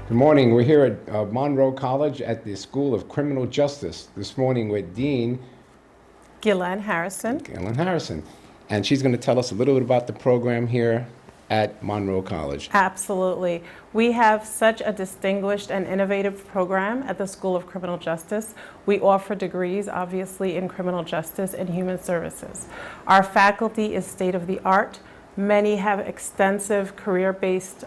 Good morning. We're here at Monroe College at the School of Criminal Justice this morning with Dean Guylaine Harrison. Guylaine Harrison. And she's going to tell us a little bit about the program here at Monroe College. Absolutely. We have such a distinguished and innovative program at the School of Criminal Justice. We offer degrees, obviously, in criminal justice and human services. Our faculty is state-of-the-art. Many have extensive career-based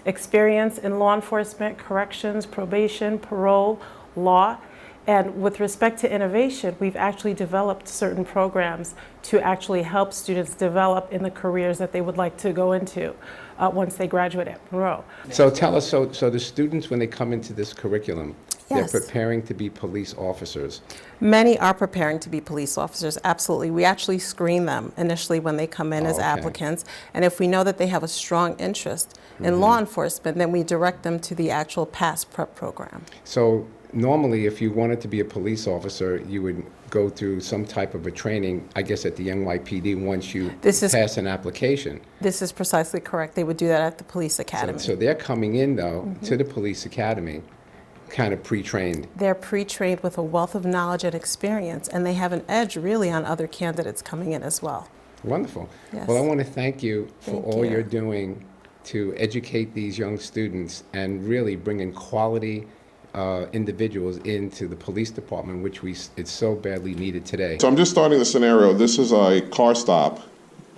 experience in law enforcement, corrections, probation, parole, law. And with respect to innovation, we've actually developed certain programs to actually help students develop in the careers that they would like to go into once they graduate at Monroe. So tell us, so the students, when they come into this curriculum, Yes. they're preparing to be police officers. Many are preparing to be police officers, absolutely. We actually screen them initially when they come in as Okay. applicants. And if we know that they have a strong interest in law enforcement, then we direct them to the actual pass prep program. So normally, if you wanted to be a police officer, you would go through some type of a training, I guess, at the NYPD once you pass an application. This is precisely correct. They would do that at the police academy. So they're coming in, though, to the police academy, kind of pre-trained. They're pre-trained with a wealth of knowledge and experience, and they have an edge really on other candidates coming in as well. Wonderful. Yes. Well, I want to thank you for Thank all you. you're doing to educate these young students and really bring in quality individuals into the police department, which it's so badly needed today. So I'm just starting the scenario. This is a car stop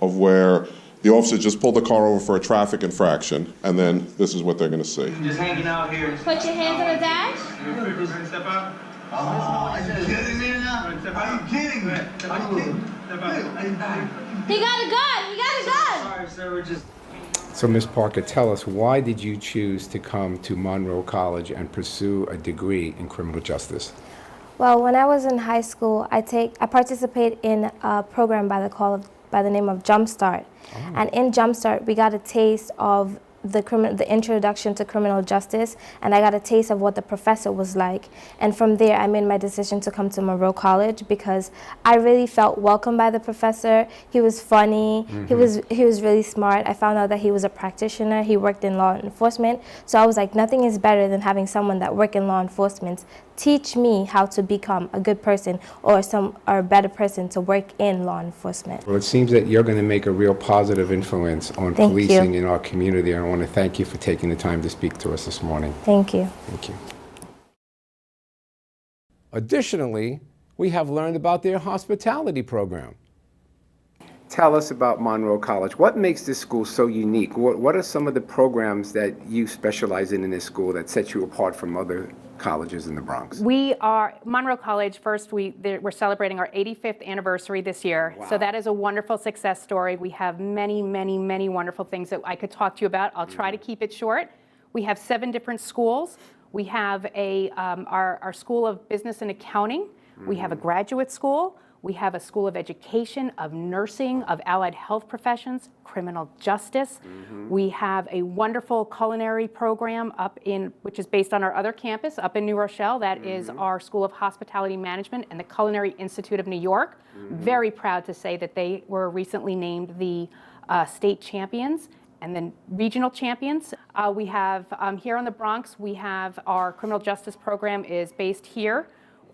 of where the officer just pulled the car over for a traffic infraction, and then this is what they're going to see. Just hanging out here. Put your hands on the dash. Step out. Oh, are you kidding me now? Are you kidding me? Step out. Step out. He got a gun. He got a gun. Sorry, sir. We're just. So, Ms. Parker, tell us, why did you choose to come to Monroe College and pursue a degree in criminal justice? Well, when I was in high school, I participate in a program by the name of Jumpstart. Oh. And in Jumpstart, we got a taste of the introduction to criminal justice, and I got a taste of what the professor was like. And from there, I made my decision to come to Monroe College because I really felt welcomed by the professor. He was funny. Mm-hmm. He was really smart. I found out that he was a practitioner. He worked in law enforcement. So I was like, nothing is better than having someone that worked in law enforcement teach me how to become a good person or a better person to work in law enforcement. Well, it seems that you're going to make a real positive influence on Thank policing you. in our community. I want to thank you for taking the time to speak to us this morning. Thank you. Thank you. Additionally, we have learned about their hospitality program. Tell us about Monroe College. What makes this school so unique? What are some of the programs that you specialize in this school that sets you apart from other colleges in the Bronx? We are, Monroe College, first, we're celebrating our 85th anniversary this year. Wow. So that is a wonderful success story. We have many, many, many wonderful things that I could talk to you about. I'll try to keep it short. We have 7 different schools. We have our School of Business and Accounting. We have a graduate school. We have a School of Education, of Nursing, of Allied Health Professions, Criminal Justice. We have a wonderful culinary program which is based on our other campus up in New Rochelle. That is our School of Hospitality Management and the Culinary Institute of New York. Very proud to say that they were recently named the state champions and then regional champions. We have here in the Bronx, we have our criminal justice program is based here.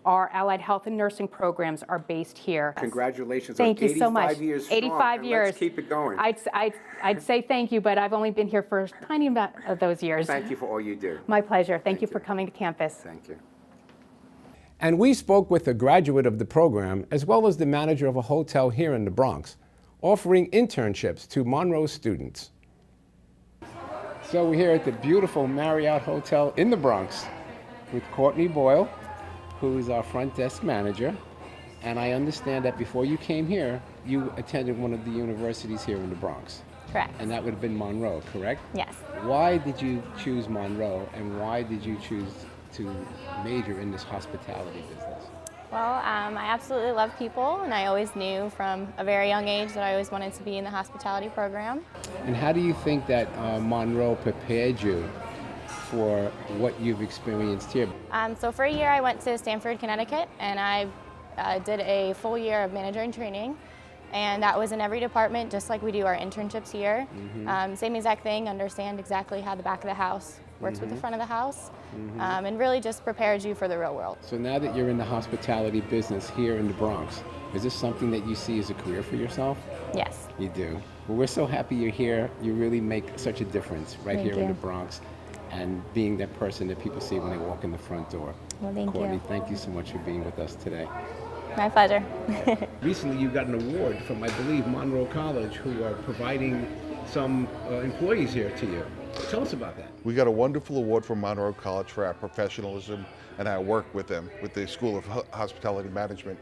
Our allied health and nursing programs are based here. Congratulations. Thank you so much. 85 years strong, 85 and years. Let's keep it going. I'd say thank you, but I've only been here for a tiny amount of those years. Thank you for all you do. My pleasure. Thank you for coming to campus. Thank you. And we spoke with a graduate of the program, as well as the manager of a hotel here in the Bronx, offering internships to Monroe students. So we're here at the beautiful Marriott Hotel in the Bronx with Courtney Boyle, who is our front desk manager. And I understand that before you came here, you attended one of the universities here in the Bronx. Correct. And that would have been Monroe, correct? Yes. Why did you choose Monroe, and why did you choose to major in this hospitality business? Well, I absolutely love people, and I always knew from a very young age that I always wanted to be in the hospitality program. And how do you think that Monroe prepared you for what you've experienced here? So for a year I went to Stamford, Connecticut, and I did a full year of manager in training. And that was in every department, just like we do our internships here. Same exact thing, understand exactly how the back of the house works with the front of the house, and really just prepares you for the real world. So now that you're in the hospitality business here in the Bronx, is this something that you see as a career for yourself? Yes. You do. Well, we're so happy you're here. You really make such a difference right Thank here in you. the Bronx, and being that person that people see when they walk in the front door. Well, thank Courtney, you. thank you so much for being with us today. My pleasure. Recently, you got an award from, I believe, Monroe College, who are providing some employees here to you. Tell us about that. We got a wonderful award from Monroe College for our professionalism and our work with them, with the School of Hospitality Management.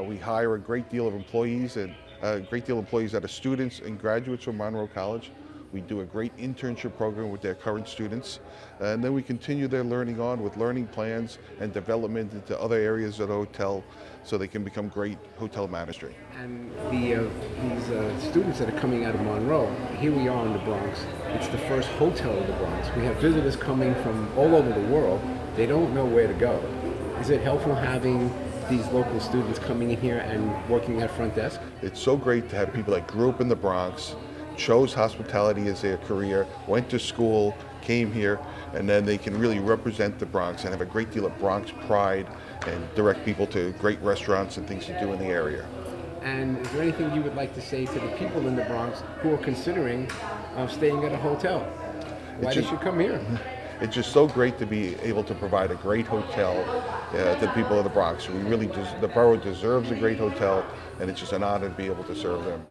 We hire a great deal of employees, and a great deal of employees that are students and graduates from Monroe College. We do a great internship program with their current students, and then we continue their learning on with learning plans and development into other areas of the hotel so they can become great hotel managers. And these students that are coming out of Monroe, here we are in the Bronx. It's the first hotel in the Bronx. We have visitors coming from all over the world. They don't know where to go. Is it helpful having these local students coming in here and working at front desk? It's so great to have people that grew up in the Bronx, chose hospitality as their career, went to school, came here, and then they can really represent the Bronx and have a great deal of Bronx pride and direct people to great restaurants and things to do in the area. And is there anything you would like to say to the people in the Bronx who are considering staying at a hotel? Why they should come here? It's just so great to be able to provide a great hotel to the people of the Bronx. We really, the borough deserves a great hotel, and it's just an honor to be able to serve them.